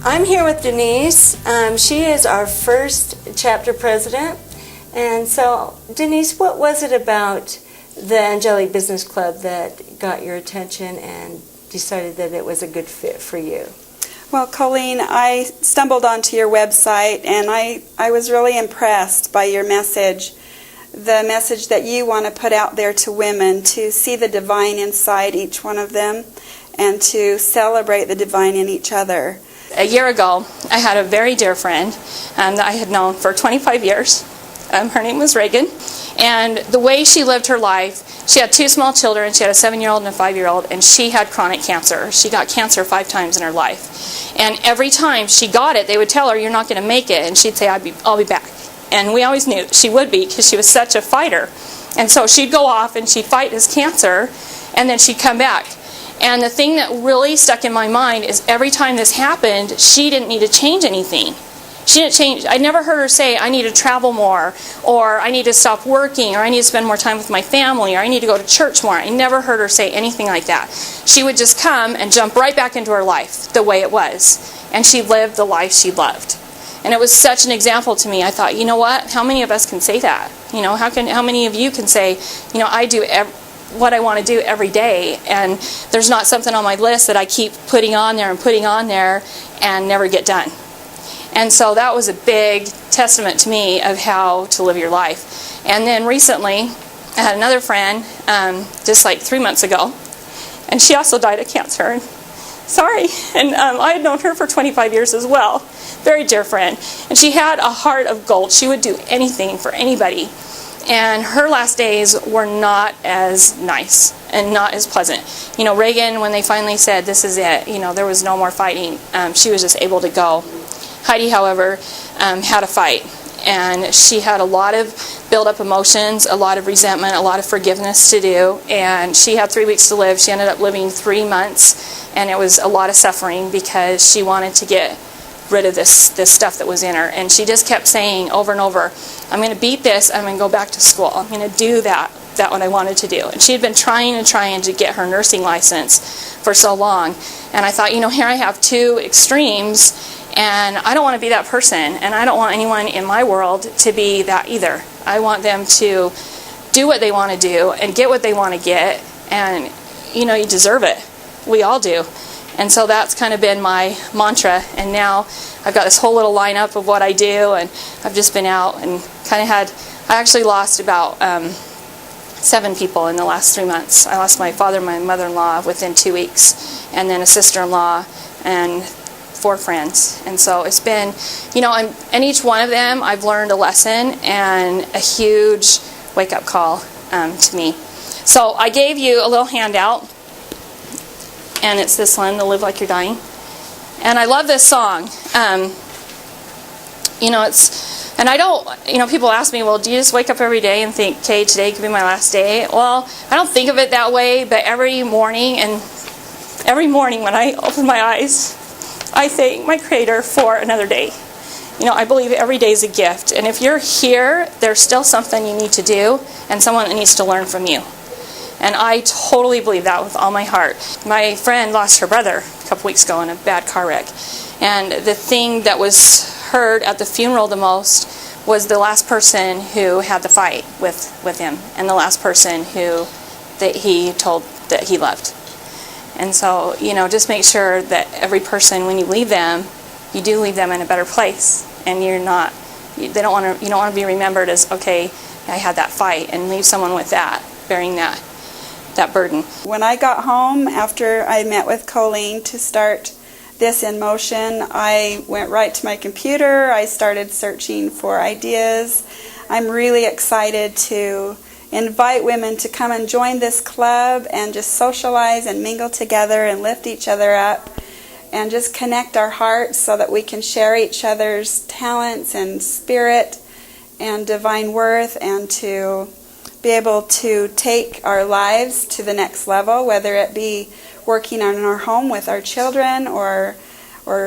I'm here with Denise. She is our first chapter president. And so, Denise, what was it about the Angelic Business Club that got your attention and decided that it was a good fit for you? Well, Colleen, I stumbled onto your website and I was really impressed by your message, the message that you want to put out there to women, to see the divine inside each one of them and to celebrate the divine in each other. A year ago, I had a very dear friend that I had known for 25 years. Her name was Reagan, and the way she lived her life, she had 2 small children. She had a 7-year-old and a 5-year-old, and she had chronic cancer. She got cancer 5 times in her life. And every time she got it, they would tell her, "You're not going to make it," and she'd say, I'll be back. And we always knew she would be because she was such a fighter. And so she'd go off and she'd fight this cancer, and then she'd come back. And the thing that really stuck in my mind is every time this happened, she didn't need to change anything. She didn't change. I never heard her say, "I need to travel more," or "I need to stop working," or "I need to spend more time with my family," or "I need to go to church more." I never heard her say anything like that. She would just come and jump right back into her life the way it was. And she lived the life she loved. And it was such an example to me. I thought, you know what? How many of us can say that? You know, how many of you can say, you know, I do what I want to do every day, and there's not something on my list that I keep putting on there and never get done. And so that was a big testament to me of how to live your life. And then recently, I had another friend, just like 3 months ago, and she also died of cancer. And I had known her for 25 years as well. Very dear friend. And she had a heart of gold. She would do anything for anybody. And her last days were not as nice and not as pleasant. You know, Reagan, when they finally said, "This is it," you know, there was no more fighting, she was just able to go. Heidi, however, had a fight. And she had a lot of built-up emotions, a lot of resentment, a lot of forgiveness to do. And she had 3 weeks to live. She ended up living 3 months. And it was a lot of suffering because she wanted to get rid of this stuff that was in her. And she just kept saying over and over, "I'm going to beat this. I'm going to go back to school. I'm going to do that what I wanted to do." And she had been trying to get her nursing license for so long. And I thought, you know, here I have 2 extremes, and I don't want to be that person. And I don't want anyone in my world to be that either. I want them to do what they want to do and get what they want to get. And, you know, you deserve it. We all do. And so that's kind of been my mantra. And now I've got this whole little lineup of what I do, and I've just been out and I actually lost about 7 people in the last 3 months. I lost my father and my mother-in-law within 2 weeks, and then a sister-in-law and 4 friends. And so it's been, you know, and each one of them I've learned a lesson and a huge wake-up call to me. So I gave you a little handout, and it's this one, "To Live Like You're Dying." And I love this song. You know, and I don't, you know, people ask me, well, do you just wake up every day and think, okay, today could be my last day? Well, I don't think of it that way, but every morning when I open my eyes, I thank my Creator for another day. You know, I believe every day is a gift. And if you're here, there's still something you need to do and someone that needs to learn from you. And I totally believe that with all my heart. My friend lost her brother a couple weeks ago in a bad car wreck. And the thing that was heard at the funeral the most was the last person who had the fight with him, and the last person that he told that he loved. And so, you know, just make sure that every person, when you leave them, you do leave them in a better place. And you don't want to be remembered as, okay, I had that fight, and leave someone with that, bearing that burden. When I got home after I met with Colleen to start this in motion, I went right to my computer. I started searching for ideas. I'm really excited to invite women to come and join this club and just socialize and mingle together and lift each other up and just connect our hearts so that we can share each other's talents and spirit and divine worth, and to be able to take our lives to the next level, whether it be working on our home with our children or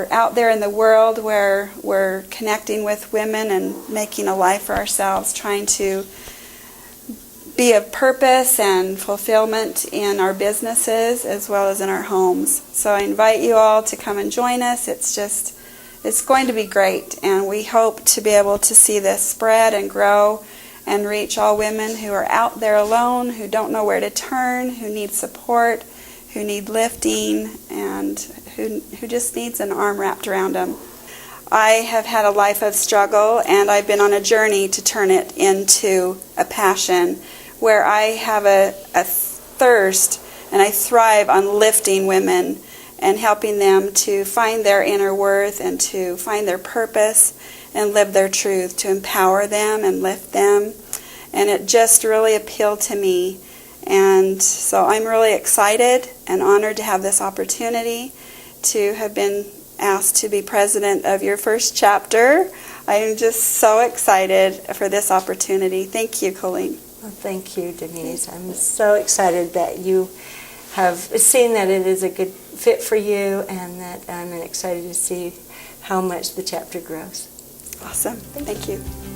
out there in the world where we're connecting with women and making a life for ourselves, trying to be of purpose and fulfillment in our businesses as well as in our homes. So I invite you all to come and join us. It's just it's going to be great, and we hope to be able to see this spread and grow and reach all women who are out there alone, who don't know where to turn, who need support, who need lifting, and who just needs an arm wrapped around them. I have had a life of struggle, and I've been on a journey to turn it into a passion where I have a thirst and I thrive on lifting women and helping them to find their inner worth and to find their purpose and live their truth, to empower them and lift them. And it just really appealed to me. And so I'm really excited and honored to have this opportunity to have been asked to be president of your first chapter. I'm just so excited for this opportunity. Thank you, Colleen. Well, thank you, Denise. I'm so excited that you have seen that it is a good fit for you, and that I'm excited to see how much the chapter grows. Awesome. Thank you.